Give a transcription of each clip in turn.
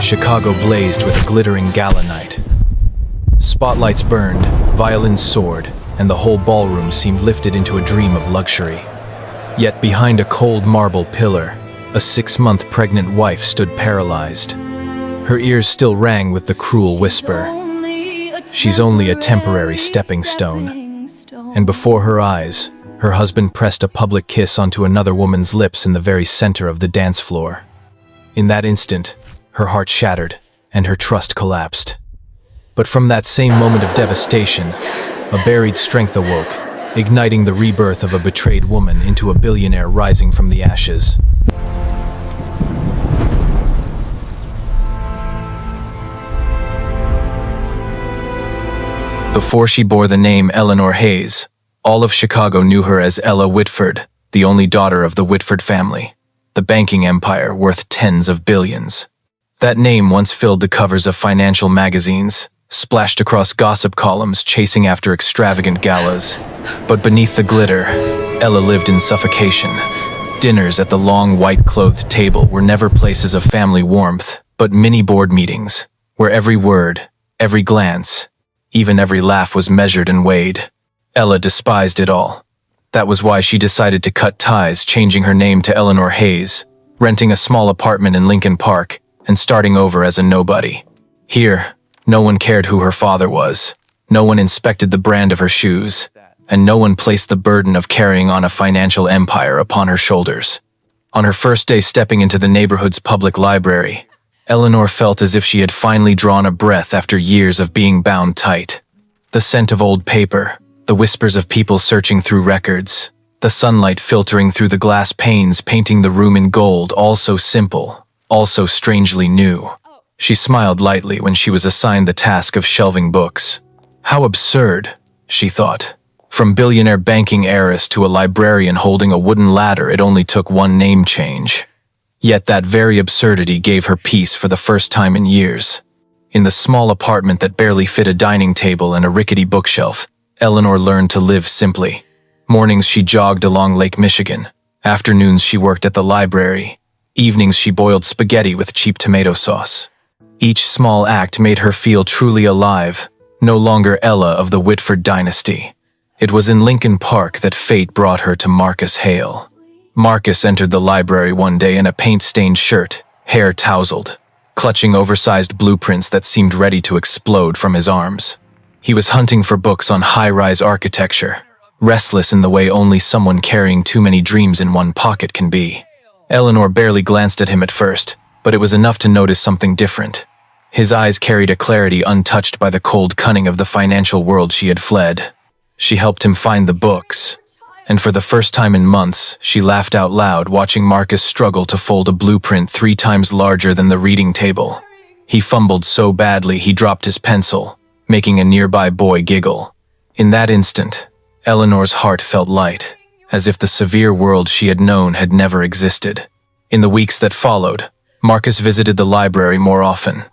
Chicago blazed with a glittering gala night. Spotlights burned, violins soared, and the whole ballroom seemed lifted into a dream of luxury. Yet behind a cold marble pillar, a 6-month pregnant wife stood paralyzed. Her ears still rang with the cruel whisper, "She's only a temporary stepping stone." And before her eyes, her husband pressed a public kiss onto another woman's lips in the very center of the dance floor. In that instant, her heart shattered, and her trust collapsed. But from that same moment of devastation, a buried strength awoke, igniting the rebirth of a betrayed woman into a billionaire rising from the ashes. Before she bore the name Eleanor Hayes, all of Chicago knew her as Ella Whitford, the only daughter of the Whitford family, the banking empire worth tens of billions. That name once filled the covers of financial magazines, splashed across gossip columns chasing after extravagant galas. But beneath the glitter, Ella lived in suffocation. Dinners at the long white-clothed table were never places of family warmth, but mini-board meetings, where every word, every glance, even every laugh was measured and weighed. Ella despised it all. That was why she decided to cut ties, changing her name to Eleanor Hayes, renting a small apartment in Lincoln Park, and starting over as a nobody. Here, no one cared who her father was, no one inspected the brand of her shoes, and no one placed the burden of carrying on a financial empire upon her shoulders. On her first day stepping into the neighborhood's public library, Eleanor felt as if she had finally drawn a breath after years of being bound tight. The scent of old paper, the whispers of people searching through records, the sunlight filtering through the glass panes painting the room in gold, all so simple, all so strangely new. She smiled lightly when she was assigned the task of shelving books. How absurd, she thought. From billionaire banking heiress to a librarian holding a wooden ladder, it only took one name change. Yet that very absurdity gave her peace for the first time in years. In the small apartment that barely fit a dining table and a rickety bookshelf, Eleanor learned to live simply. Mornings she jogged along Lake Michigan. Afternoons she worked at the library. Evenings she boiled spaghetti with cheap tomato sauce. Each small act made her feel truly alive, no longer Ella of the Whitford dynasty. It was in Lincoln Park that fate brought her to Marcus Hale. Marcus entered the library one day in a paint-stained shirt, hair tousled, clutching oversized blueprints that seemed ready to explode from his arms. He was hunting for books on high-rise architecture, restless in the way only someone carrying too many dreams in one pocket can be. Eleanor barely glanced at him at first, but it was enough to notice something different. His eyes carried a clarity untouched by the cold cunning of the financial world she had fled. She helped him find the books, and for the first time in months, she laughed out loud watching Marcus struggle to fold a blueprint 3 times larger than the reading table. He fumbled so badly he dropped his pencil, making a nearby boy giggle. In that instant, Eleanor's heart felt light, as if the severe world she had known had never existed. In the weeks that followed, Marcus visited the library more often.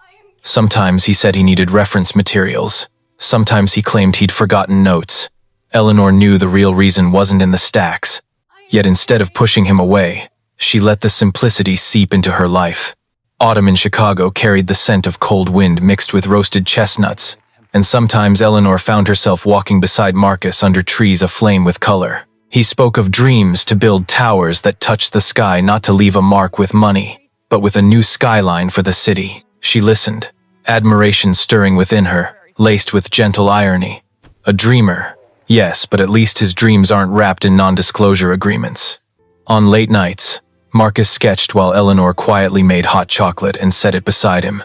Sometimes he said he needed reference materials. Sometimes he claimed he'd forgotten notes. Eleanor knew the real reason wasn't in the stacks. Yet instead of pushing him away, she let the simplicity seep into her life. Autumn in Chicago carried the scent of cold wind mixed with roasted chestnuts, and sometimes Eleanor found herself walking beside Marcus under trees aflame with color. He spoke of dreams to build towers that touched the sky, not to leave a mark with money, but with a new skyline for the city. She listened, admiration stirring within her, laced with gentle irony. A dreamer, yes, but at least his dreams aren't wrapped in non-disclosure agreements. On late nights, Marcus sketched while Eleanor quietly made hot chocolate and set it beside him.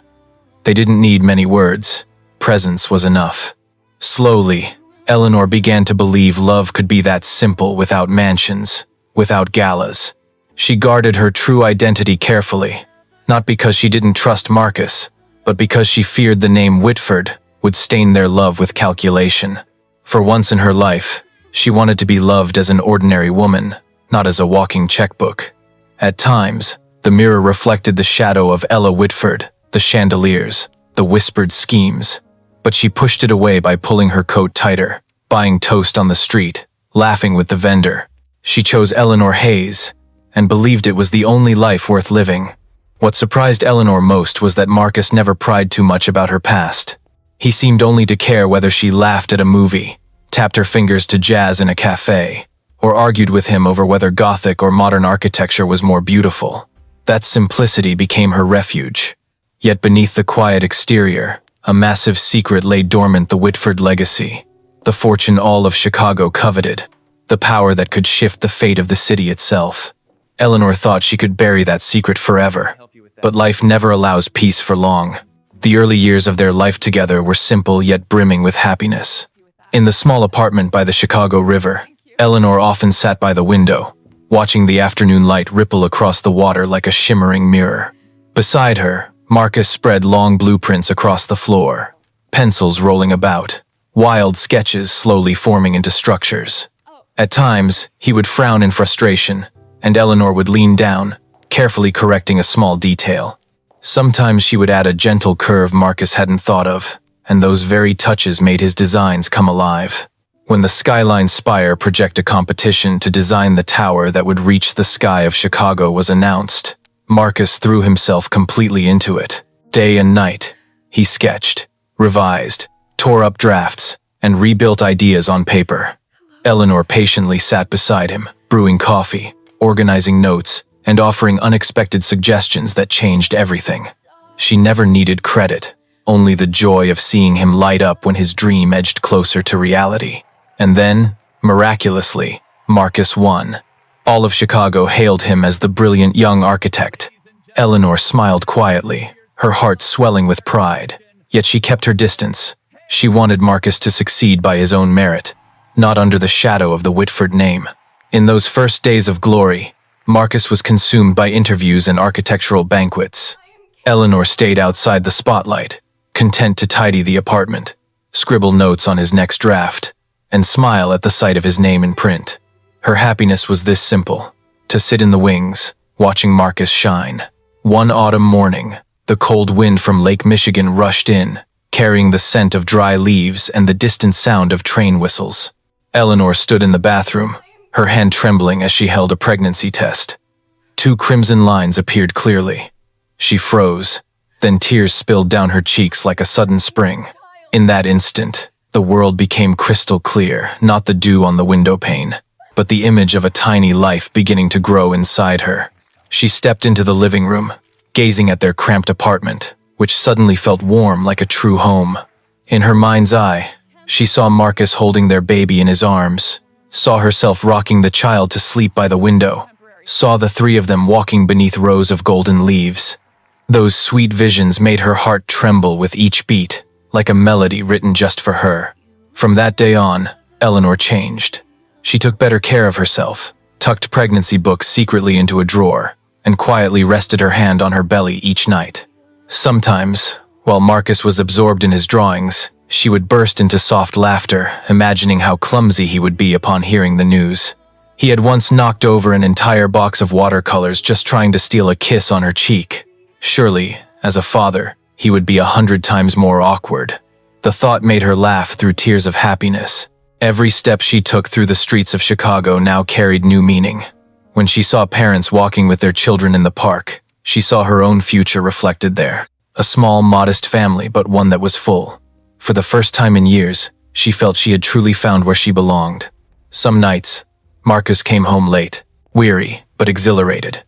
They didn't need many words. Presence was enough. Slowly, Eleanor began to believe love could be that simple without mansions, without galas. She guarded her true identity carefully, not because she didn't trust Marcus, but because she feared the name Whitford would stain their love with calculation. For once in her life, she wanted to be loved as an ordinary woman, not as a walking checkbook. At times, the mirror reflected the shadow of Ella Whitford, the chandeliers, the whispered schemes, but she pushed it away by pulling her coat tighter, buying toast on the street, laughing with the vendor. She chose Eleanor Hayes, and believed it was the only life worth living. What surprised Eleanor most was that Marcus never pried too much about her past. He seemed only to care whether she laughed at a movie, tapped her fingers to jazz in a cafe, or argued with him over whether Gothic or modern architecture was more beautiful. That simplicity became her refuge. Yet beneath the quiet exterior, a massive secret lay dormant: the Whitford legacy, the fortune all of Chicago coveted, the power that could shift the fate of the city itself. Eleanor thought she could bury that secret forever, but life never allows peace for long. The early years of their life together were simple yet brimming with happiness. In the small apartment by the Chicago River, Eleanor often sat by the window, watching the afternoon light ripple across the water like a shimmering mirror. Beside her, Marcus spread long blueprints across the floor, pencils rolling about, wild sketches slowly forming into structures. At times, he would frown in frustration, and Eleanor would lean down, carefully correcting a small detail. Sometimes she would add a gentle curve Marcus hadn't thought of, and those very touches made his designs come alive. When the Skyline Spire project a competition to design the tower that would reach the sky of Chicago was announced, Marcus threw himself completely into it. Day and night, he sketched, revised, tore up drafts, and rebuilt ideas on paper. Eleanor patiently sat beside him, brewing coffee, organizing notes, and offering unexpected suggestions that changed everything. She never needed credit, only the joy of seeing him light up when his dream edged closer to reality. And then, miraculously, Marcus won. All of Chicago hailed him as the brilliant young architect. Eleanor smiled quietly, her heart swelling with pride. Yet she kept her distance. She wanted Marcus to succeed by his own merit, not under the shadow of the Whitford name. In those first days of glory, Marcus was consumed by interviews and architectural banquets. Eleanor stayed outside the spotlight, content to tidy the apartment, scribble notes on his next draft, and smile at the sight of his name in print. Her happiness was this simple: to sit in the wings, watching Marcus shine. One autumn morning, the cold wind from Lake Michigan rushed in, carrying the scent of dry leaves and the distant sound of train whistles. Eleanor stood in the bathroom, her hand trembling as she held a pregnancy test. 2 crimson lines appeared clearly. She froze, then tears spilled down her cheeks like a sudden spring. In that instant, the world became crystal clear, not the dew on the window pane, but the image of a tiny life beginning to grow inside her. She stepped into the living room, gazing at their cramped apartment, which suddenly felt warm like a true home. In her mind's eye, she saw Marcus holding their baby in his arms, saw herself rocking the child to sleep by the window, saw the 3 of them walking beneath rows of golden leaves. Those sweet visions made her heart tremble with each beat, like a melody written just for her. From that day on, Eleanor changed. She took better care of herself, tucked pregnancy books secretly into a drawer, and quietly rested her hand on her belly each night. Sometimes, while Marcus was absorbed in his drawings, she would burst into soft laughter, imagining how clumsy he would be upon hearing the news. He had once knocked over an entire box of watercolors just trying to steal a kiss on her cheek. Surely, as a father, he would be 100 times more awkward. The thought made her laugh through tears of happiness. Every step she took through the streets of Chicago now carried new meaning. When she saw parents walking with their children in the park, she saw her own future reflected there. A small, modest family, but one that was full. For the first time in years, she felt she had truly found where she belonged. Some nights, Marcus came home late, weary but exhilarated.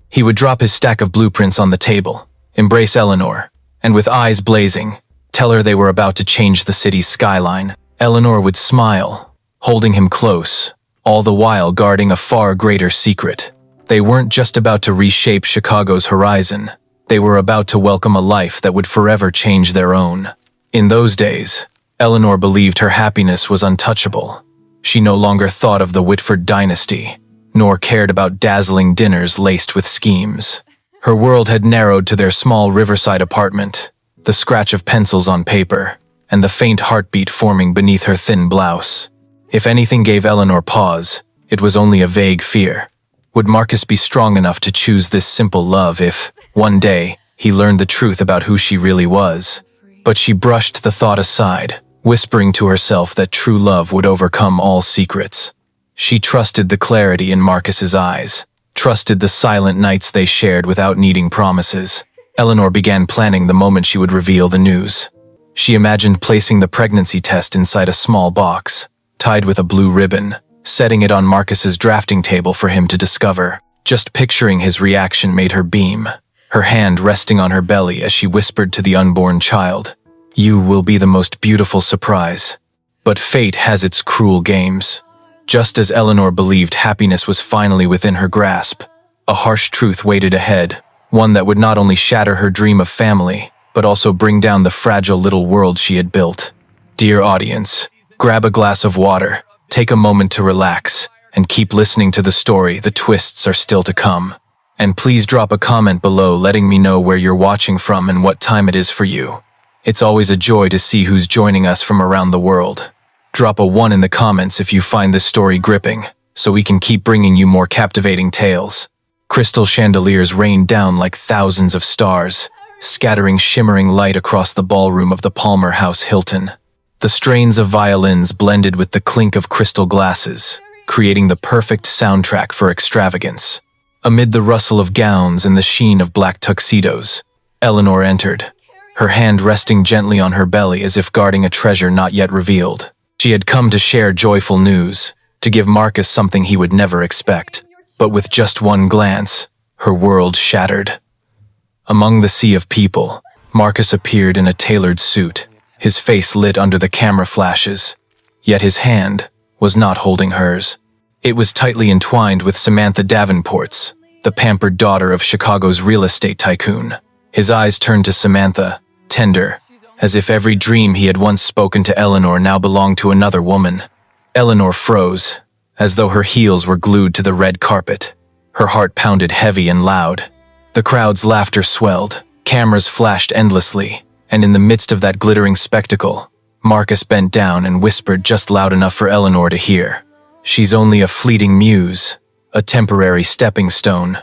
He would drop his stack of blueprints on the table, embrace Eleanor, and with eyes blazing, tell her they were about to change the city's skyline. Eleanor would smile, holding him close, all the while guarding a far greater secret. They weren't just about to reshape Chicago's horizon, they were about to welcome a life that would forever change their own. In those days, Eleanor believed her happiness was untouchable. She no longer thought of the Whitford dynasty, nor cared about dazzling dinners laced with schemes. Her world had narrowed to their small riverside apartment, the scratch of pencils on paper, and the faint heartbeat forming beneath her thin blouse. If anything gave Eleanor pause, it was only a vague fear. Would Marcus be strong enough to choose this simple love if, one day, he learned the truth about who she really was? But she brushed the thought aside, whispering to herself that true love would overcome all secrets. She trusted the clarity in Marcus's eyes, trusted the silent nights they shared without needing promises. Eleanor began planning the moment she would reveal the news. She imagined placing the pregnancy test inside a small box, tied with a blue ribbon, setting it on Marcus's drafting table for him to discover. Just picturing his reaction made her beam, her hand resting on her belly as she whispered to the unborn child, "You will be the most beautiful surprise." But fate has its cruel games. Just as Eleanor believed happiness was finally within her grasp, a harsh truth waited ahead, one that would not only shatter her dream of family, but also bring down the fragile little world she had built. Dear audience, grab a glass of water, take a moment to relax, and keep listening to the story. The twists are still to come. And please drop a comment below letting me know where you're watching from and what time it is for you. It's always a joy to see who's joining us from around the world. Drop a 1 in the comments if you find this story gripping, so we can keep bringing you more captivating tales. Crystal chandeliers rained down like thousands of stars, scattering shimmering light across the ballroom of the Palmer House Hilton. The strains of violins blended with the clink of crystal glasses, creating the perfect soundtrack for extravagance. Amid the rustle of gowns and the sheen of black tuxedos, Eleanor entered, her hand resting gently on her belly as if guarding a treasure not yet revealed. She had come to share joyful news, to give Marcus something he would never expect. But with just one glance, her world shattered. Among the sea of people, Marcus appeared in a tailored suit, his face lit under the camera flashes. Yet his hand was not holding hers. It was tightly entwined with Samantha Davenport's, the pampered daughter of Chicago's real estate tycoon. His eyes turned to Samantha, tender, as if every dream he had once spoken to Eleanor now belonged to another woman. Eleanor froze, as though her heels were glued to the red carpet. Her heart pounded heavy and loud. The crowd's laughter swelled, cameras flashed endlessly, and in the midst of that glittering spectacle, Marcus bent down and whispered just loud enough for Eleanor to hear. "She's only a fleeting muse, a temporary stepping stone."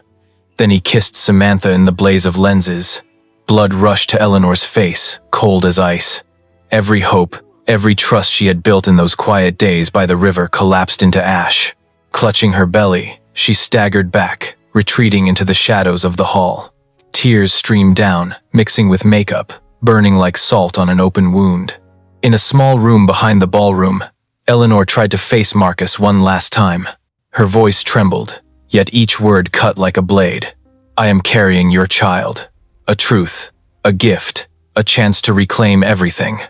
Then he kissed Samantha in the blaze of lenses. Blood rushed to Eleanor's face, cold as ice. Every hope, every trust she had built in those quiet days by the river collapsed into ash. Clutching her belly, she staggered back, retreating into the shadows of the hall. Tears streamed down, mixing with makeup, burning like salt on an open wound. In a small room behind the ballroom, Eleanor tried to face Marcus one last time. Her voice trembled, yet each word cut like a blade. "I am carrying your child. A truth, a gift, a chance to reclaim everything."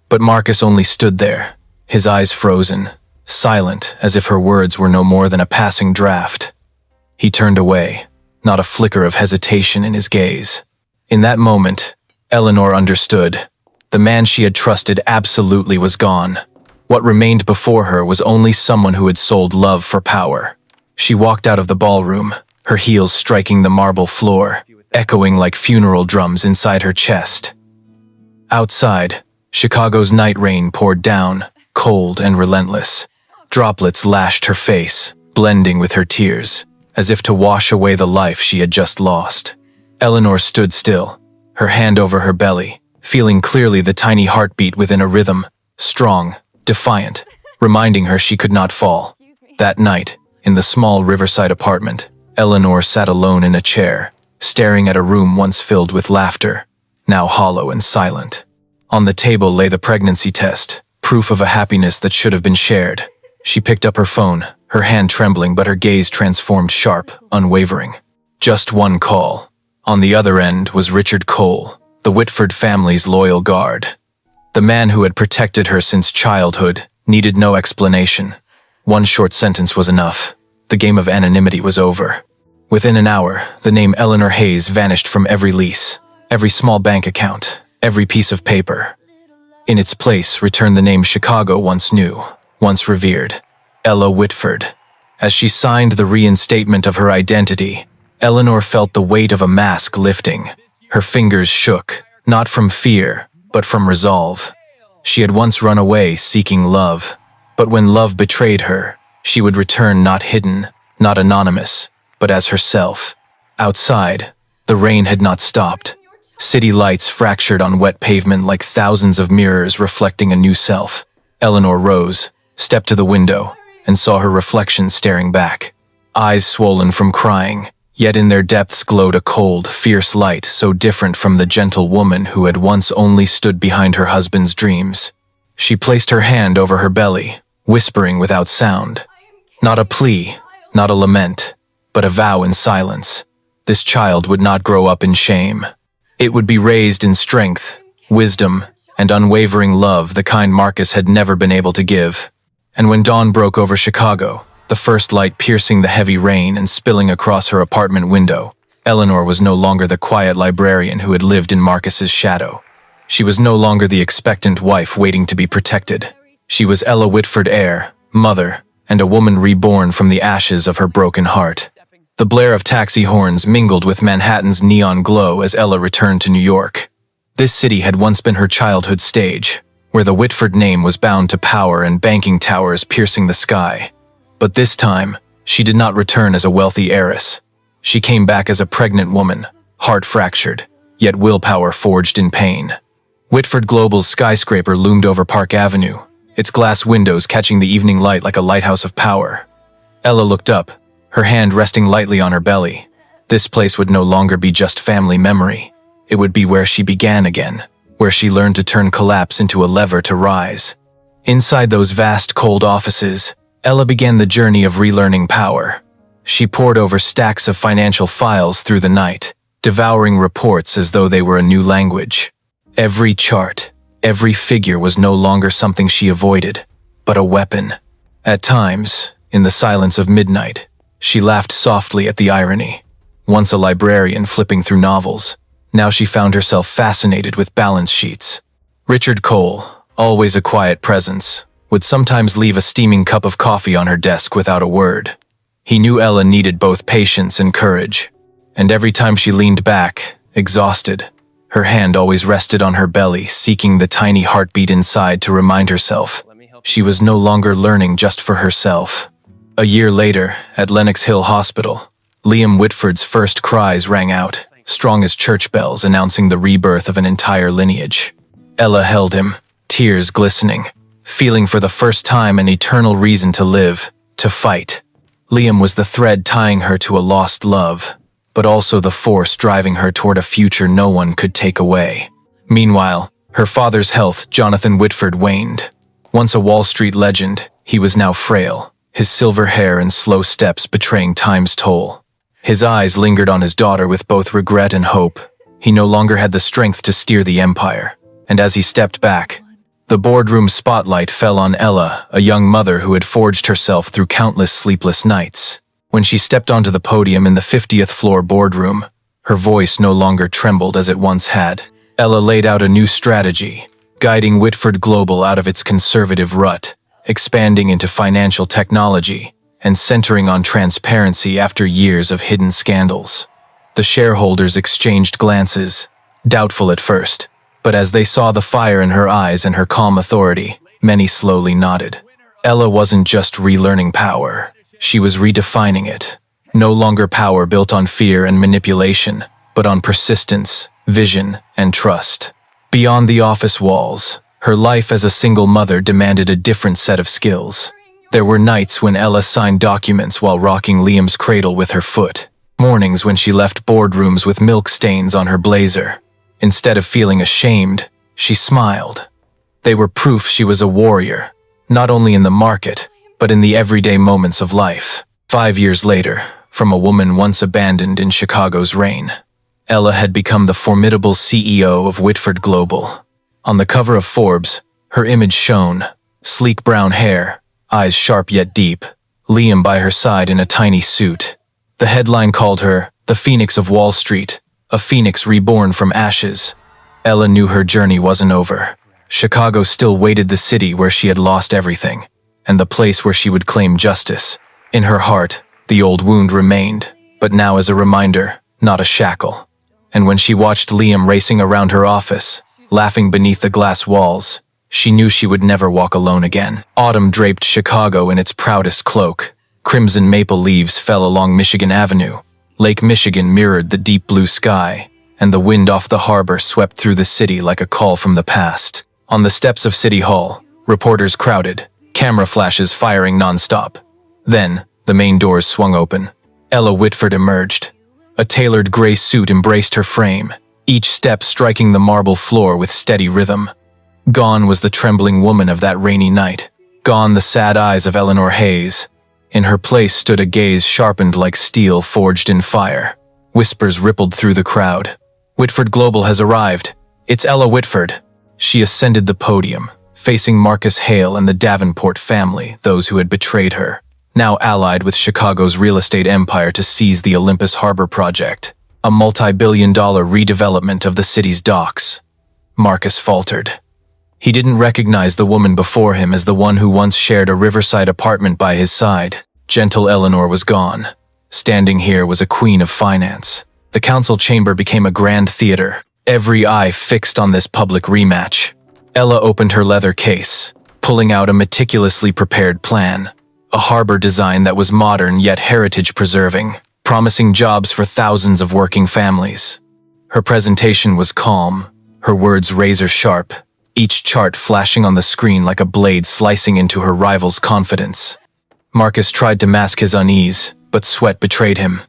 But Marcus only stood there, his eyes frozen, silent as if her words were no more than a passing draft. He turned away, not a flicker of hesitation in his gaze. In that moment, Eleanor understood. The man she had trusted absolutely was gone. What remained before her was only someone who had sold love for power. She walked out of the ballroom, her heels striking the marble floor, echoing like funeral drums inside her chest. Outside, Chicago's night rain poured down, cold and relentless. Droplets lashed her face, blending with her tears, as if to wash away the life she had just lost. Eleanor stood still, her hand over her belly, feeling clearly the tiny heartbeat within a rhythm, strong, defiant, reminding her she could not fall. That night, in the small riverside apartment, Eleanor sat alone in a chair, staring at a room once filled with laughter, now hollow and silent. On the table lay the pregnancy test, proof of a happiness that should have been shared. She picked up her phone, her hand trembling but her gaze transformed sharp, unwavering. Just one call. On the other end was Richard Cole, the Whitford family's loyal guard. The man who had protected her since childhood needed no explanation. One short sentence was enough. The game of anonymity was over. Within an hour, the name Eleanor Hayes vanished from every lease, every small bank account, every piece of paper. In its place returned the name Chicago once knew, once revered, Ella Whitford. As she signed the reinstatement of her identity, Eleanor felt the weight of a mask lifting. Her fingers shook, not from fear, but from resolve. She had once run away seeking love, but when love betrayed her, she would return not hidden, not anonymous, but as herself. Outside, the rain had not stopped. City lights fractured on wet pavement like thousands of mirrors reflecting a new self. Eleanor rose, stepped to the window, and saw her reflection staring back. eyes swollen from crying, yet in their depths glowed a cold, fierce light so different from the gentle woman who had once only stood behind her husband's dreams. She placed her hand over her belly, whispering without sound. Not a plea, not a lament, but a vow in silence. This child would not grow up in shame. It would be raised in strength, wisdom, and unwavering love, the kind Marcus had never been able to give. And when dawn broke over Chicago, the first light piercing the heavy rain and spilling across her apartment window, Eleanor was no longer the quiet librarian who had lived in Marcus's shadow. She was no longer the expectant wife waiting to be protected. She was Ella Whitford, heir, mother, and a woman reborn from the ashes of her broken heart. The blare of taxi horns mingled with Manhattan's neon glow as Ella returned to New York. This city had once been her childhood stage, where the Whitford name was bound to power and banking towers piercing the sky. But this time, she did not return as a wealthy heiress. She came back as a pregnant woman, heart fractured, yet willpower forged in pain. Whitford Global's skyscraper loomed over Park Avenue, its glass windows catching the evening light like a lighthouse of power. Ella looked up, her hand resting lightly on her belly. This place would no longer be just family memory. It would be where she began again, where she learned to turn collapse into a lever to rise. Inside those vast, cold offices, Ella began the journey of relearning power. She pored over stacks of financial files through the night, devouring reports as though they were a new language. Every chart, every figure was no longer something she avoided, but a weapon. At times, in the silence of midnight, she laughed softly at the irony. Once a librarian flipping through novels, now she found herself fascinated with balance sheets. Richard Cole, always a quiet presence, would sometimes leave a steaming cup of coffee on her desk without a word. He knew Ella needed both patience and courage, and every time she leaned back, exhausted, her hand always rested on her belly, seeking the tiny heartbeat inside to remind herself she was no longer learning just for herself. A year later, at Lenox Hill Hospital, Liam Whitford's first cries rang out, strong as church bells announcing the rebirth of an entire lineage. Ella held him, tears glistening, feeling for the first time an eternal reason to live, to fight. Liam was the thread tying her to a lost love, but also the force driving her toward a future no one could take away. Meanwhile, her father's health, Jonathan Whitford, waned. Once a Wall Street legend, he was now frail, his silver hair and slow steps betraying time's toll. His eyes lingered on his daughter with both regret and hope. He no longer had the strength to steer the empire, and as he stepped back, the boardroom spotlight fell on Ella, a young mother who had forged herself through countless sleepless nights. When she stepped onto the podium in the 50th floor boardroom, her voice no longer trembled as it once had. Ella laid out a new strategy, guiding Whitford Global out of its conservative rut, expanding into financial technology, and centering on transparency after years of hidden scandals. The shareholders exchanged glances, doubtful at first, but as they saw the fire in her eyes and her calm authority, many slowly nodded. Ella wasn't just relearning power, she was redefining it. No longer power built on fear and manipulation, but on persistence, vision, and trust. Beyond the office walls, her life as a single mother demanded a different set of skills. There were nights when Ella signed documents while rocking Liam's cradle with her foot. Mornings when she left boardrooms with milk stains on her blazer. Instead of feeling ashamed, she smiled. They were proof she was a warrior, not only in the market, but in the everyday moments of life. 5 years later, from a woman once abandoned in Chicago's rain, Ella had become the formidable CEO of Whitford Global. On the cover of Forbes, her image shone, sleek brown hair, eyes sharp yet deep, Liam by her side in a tiny suit. The headline called her the Phoenix of Wall Street, a phoenix reborn from ashes. Ella knew her journey wasn't over. Chicago still waited, the city where she had lost everything, and the place where she would claim justice. In her heart, the old wound remained, but now as a reminder, not a shackle. And when she watched Liam racing around her office, laughing beneath the glass walls, she knew she would never walk alone again. Autumn draped Chicago in its proudest cloak. Crimson maple leaves fell along Michigan Avenue. Lake Michigan mirrored the deep blue sky, and the wind off the harbor swept through the city like a call from the past. On the steps of City Hall, reporters crowded, camera flashes firing nonstop. Then, The main doors swung open. Ella Whitford emerged. A tailored gray suit embraced her frame, each step striking the marble floor with steady rhythm. Gone was the trembling woman of that rainy night. Gone the sad eyes of Eleanor Hayes. In her place stood a gaze sharpened like steel forged in fire. Whispers rippled through the crowd. "Whitford Global has arrived. It's Ella Whitford." She ascended the podium, facing Marcus Hale and the Davenport family, those who had betrayed her, now allied with Chicago's real estate empire to seize the Olympus Harbor project, a multi-billion-dollar redevelopment of the city's docks. Marcus faltered. He didn't recognize the woman before him as the one who once shared a riverside apartment by his side. Gentle Eleanor was gone. Standing here was a queen of finance. The council chamber became a grand theater, every eye fixed on this public rematch. Ella opened her leather case, pulling out a meticulously prepared plan, a harbor design that was modern yet heritage-preserving, promising jobs for thousands of working families. Her presentation was calm, her words razor-sharp, each chart flashing on the screen like a blade slicing into her rival's confidence. Marcus tried to mask his unease, but sweat betrayed him.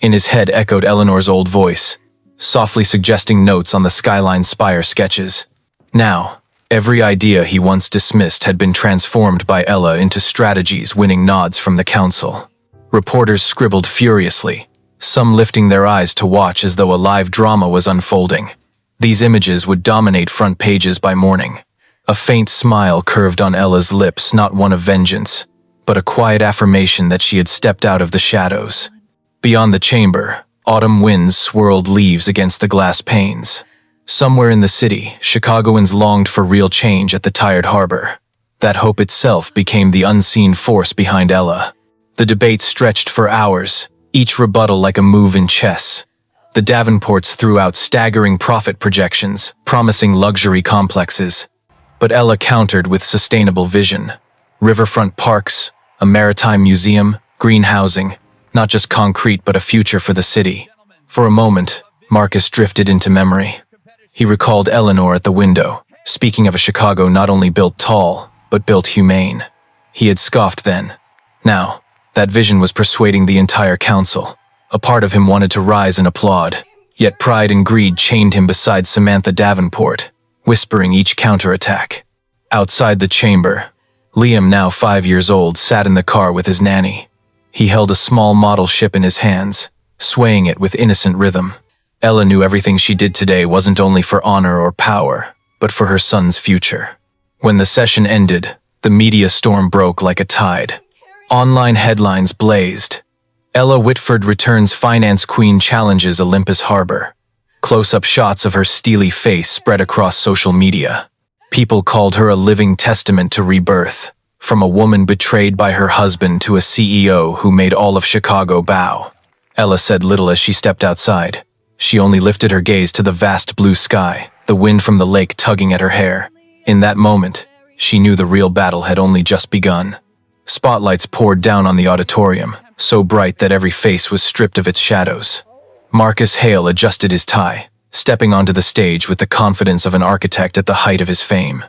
In his head echoed Eleanor's old voice, softly suggesting notes on the Skyline Spire sketches. Now, every idea he once dismissed had been transformed by Ella into strategies winning nods from the council. Reporters scribbled furiously, some lifting their eyes to watch as though a live drama was unfolding. These images would dominate front pages by morning. A faint smile curved on Ella's lips, not one of vengeance, but a quiet affirmation that she had stepped out of the shadows. Beyond the chamber, autumn winds swirled leaves against the glass panes. Somewhere in the city, Chicagoans longed for real change at the tired harbor. That hope itself became the unseen force behind Ella. The debate stretched for hours, each rebuttal like a move in chess. The Davenports threw out staggering profit projections, promising luxury complexes. But Ella countered with sustainable vision. Riverfront parks, a maritime museum, green housing, not just concrete but a future for the city. For a moment, Marcus drifted into memory. He recalled Eleanor at the window, speaking of a Chicago not only built tall, but built humane. He had scoffed then. Now, that vision was persuading the entire council. A part of him wanted to rise and applaud, yet pride and greed chained him beside Samantha Davenport, whispering each counterattack. Outside the chamber, Liam, now 5 years old, sat in the car with his nanny. He held a small model ship in his hands, swaying it with innocent rhythm. Ella knew everything she did today wasn't only for honor or power, but for her son's future. When the session ended, the media storm broke like a tide. Online headlines blazed. Ella Whitford returns finance queen challenges Olympus Harbor. Close-up shots of her steely face spread across social media. People called her a living testament to rebirth, from a woman betrayed by her husband to a CEO who made all of Chicago bow. Ella said little as she stepped outside. She only lifted her gaze to the vast blue sky, the wind from the lake tugging at her hair. In that moment, she knew the real battle had only just begun. Spotlights poured down on the auditorium, so bright that every face was stripped of its shadows. Marcus Hale adjusted his tie, stepping onto the stage with the confidence of an architect at the height of his fame.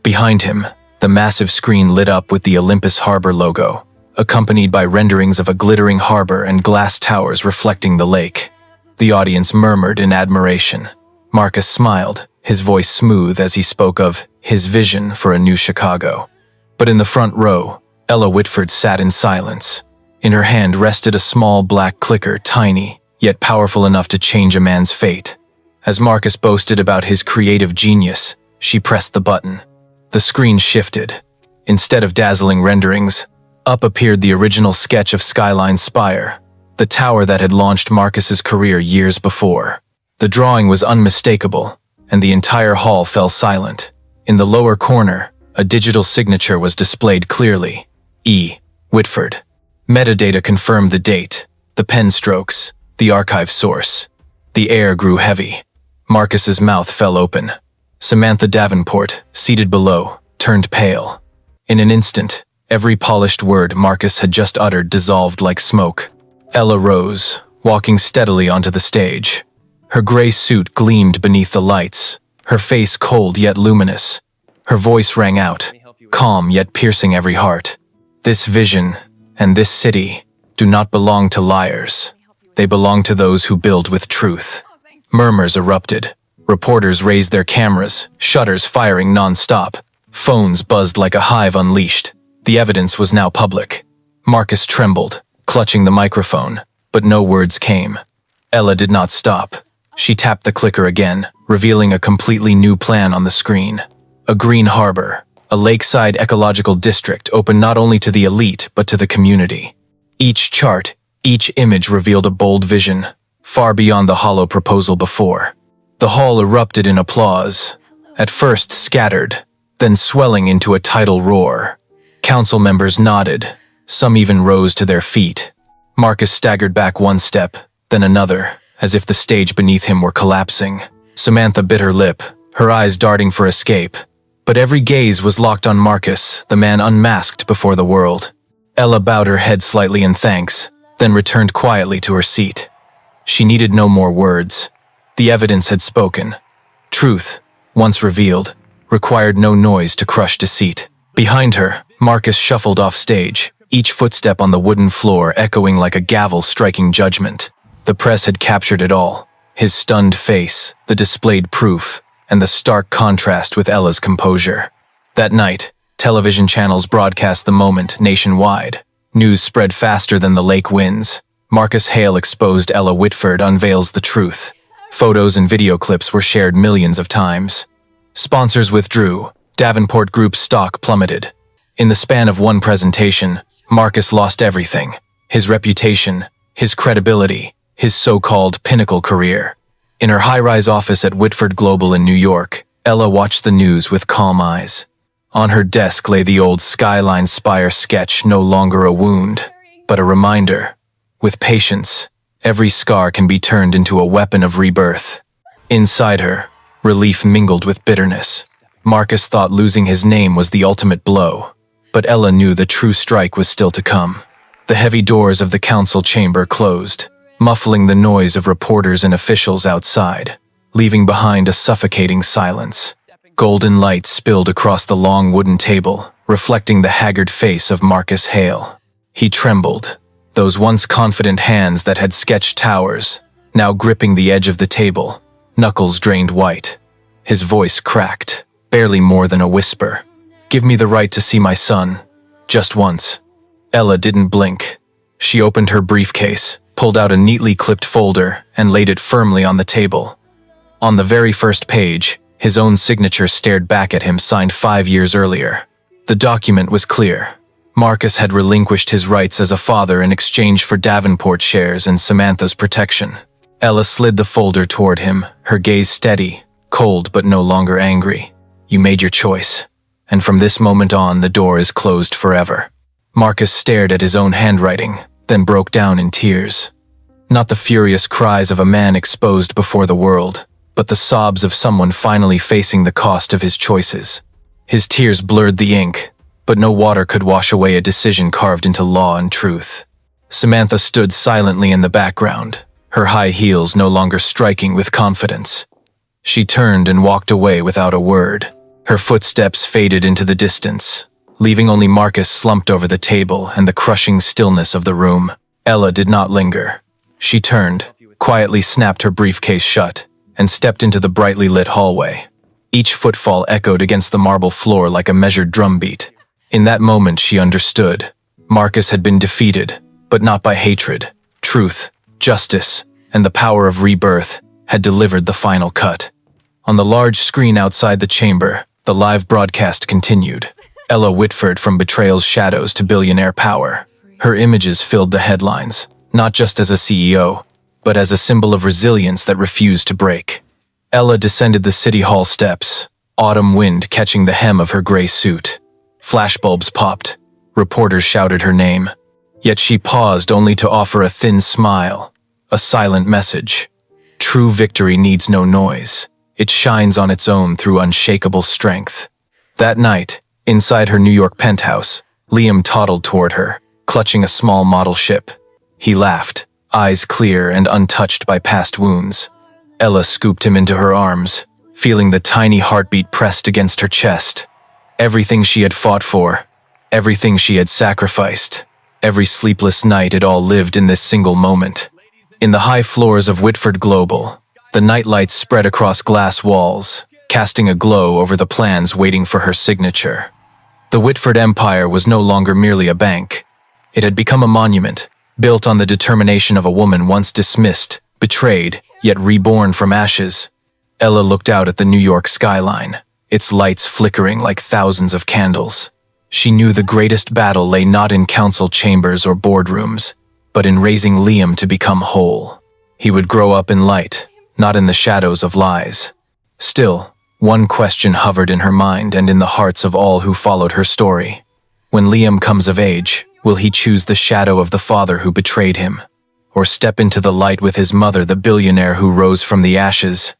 Behind him, the massive screen lit up with the Olympus Harbor logo, accompanied by renderings of a glittering harbor and glass towers reflecting the lake. The audience murmured in admiration. Marcus smiled, his voice smooth as he spoke of his vision for a new Chicago. But in the front row, Ella Whitford sat in silence. In her hand rested a small black clicker, tiny, yet powerful enough to change a man's fate. As Marcus boasted about his creative genius, she pressed the button. The screen shifted. Instead of dazzling renderings, up appeared the original sketch of Skyline Spire, the tower that had launched Marcus's career years before. The drawing was unmistakable, and the entire hall fell silent. In the lower corner, a digital signature was displayed clearly. E. Whitford. Metadata confirmed the date, the pen strokes, the archive source. The air grew heavy. Marcus's mouth fell open. Samantha Davenport, seated below, turned pale. In an instant, every polished word Marcus had just uttered dissolved like smoke. Ella rose, walking steadily onto the stage. Her gray suit gleamed beneath the lights, her face cold yet luminous. Her voice rang out, calm yet piercing every heart. This vision, and this city do not belong to liars. They belong to those who build with truth. Murmurs erupted. Reporters raised their cameras, shutters firing non-stop. Phones buzzed like a hive unleashed. The evidence was now public. Marcus trembled, clutching the microphone, but no words came. Ella did not stop. She tapped the clicker again, revealing a completely new plan on the screen. A green harbor, a lakeside ecological district open not only to the elite but to the community. Each chart, each image revealed a bold vision, far beyond the hollow proposal before. The hall erupted in applause, at first scattered, then swelling into a tidal roar. Council members nodded, some even rose to their feet. Marcus staggered back one step, then another, as if the stage beneath him were collapsing. Samantha bit her lip, her eyes darting for escape. But every gaze was locked on Marcus, the man unmasked before the world. Ella bowed her head slightly in thanks, then returned quietly to her seat. She needed no more words. The evidence had spoken. Truth, once revealed, required no noise to crush deceit. Behind her, Marcus shuffled off stage, each footstep on the wooden floor echoing like a gavel striking judgment. The press had captured it all. His stunned face, the displayed proof, and the stark contrast with Ella's composure. That night, television channels broadcast the moment nationwide. News spread faster than the lake winds. Marcus Hale exposed Ella Whitford unveils the truth. Photos and video clips were shared millions of times. Sponsors withdrew. Davenport Group's stock plummeted. In the span of one presentation, Marcus lost everything. His reputation, his credibility, his so-called pinnacle career. In her high-rise office at Whitford Global in New York, Ella watched the news with calm eyes. On her desk lay the old Skyline Spire sketch, no longer a wound, but a reminder. With patience, every scar can be turned into a weapon of rebirth. Inside her, relief mingled with bitterness. Marcus thought losing his name was the ultimate blow, but Ella knew the true strike was still to come. The heavy doors of the council chamber closed, muffling the noise of reporters and officials outside, leaving behind a suffocating silence. Golden light spilled across the long wooden table, reflecting the haggard face of Marcus Hale. He trembled, those once confident hands that had sketched towers, now gripping the edge of the table, knuckles drained white. His voice cracked, barely more than a whisper. "Give me the right to see my son, just once." Ella didn't blink. She opened her briefcase, pulled out a neatly clipped folder, and laid it firmly on the table. On the very first page, his own signature stared back at him, signed 5 years earlier. The document was clear. Marcus had relinquished his rights as a father in exchange for Davenport shares and Samantha's protection. Ella slid the folder toward him, her gaze steady, cold but no longer angry. "You made your choice, and from this moment on the door is closed forever." Marcus stared at his own handwriting, then broke down in tears. Not the furious cries of a man exposed before the world, but the sobs of someone finally facing the cost of his choices. His tears blurred the ink, but no water could wash away a decision carved into law and truth. Samantha stood silently in the background, her high heels no longer striking with confidence. She turned and walked away without a word. Her footsteps faded into the distance, leaving only Marcus slumped over the table and the crushing stillness of the room. Ella did not linger. She turned, quietly snapped her briefcase shut, and stepped into the brightly lit hallway. Each footfall echoed against the marble floor like a measured drumbeat. In that moment she understood. Marcus had been defeated, but not by hatred. Truth, justice, and the power of rebirth had delivered the final cut. On the large screen outside the chamber, the live broadcast continued. Ella Whitford from Betrayal's shadows to billionaire power. Her images filled the headlines, not just as a CEO, but as a symbol of resilience that refused to break. Ella descended the city hall steps, autumn wind catching the hem of her gray suit. Flashbulbs popped. Reporters shouted her name. Yet she paused only to offer a thin smile, a silent message. True victory needs no noise. It shines on its own through unshakable strength. That night, inside her New York penthouse, Liam toddled toward her, clutching a small model ship. He laughed, eyes clear and untouched by past wounds. Ella scooped him into her arms, feeling the tiny heartbeat pressed against her chest. Everything she had fought for, everything she had sacrificed, Every sleepless night it all lived in this single moment. In the high floors of Whitford Global, the nightlights spread across glass walls, casting a glow over the plans waiting for her signature. The Whitford Empire was no longer merely a bank. It had become a monument, built on the determination of a woman once dismissed, betrayed, yet reborn from ashes. Ella looked out at the New York skyline, its lights flickering like thousands of candles. She knew the greatest battle lay not in council chambers or boardrooms, but in raising Liam to become whole. He would grow up in light, not in the shadows of lies. Still, one question hovered in her mind and in the hearts of all who followed her story. When Liam comes of age, will he choose the shadow of the father who betrayed him, or step into the light with his mother, the billionaire who rose from the ashes?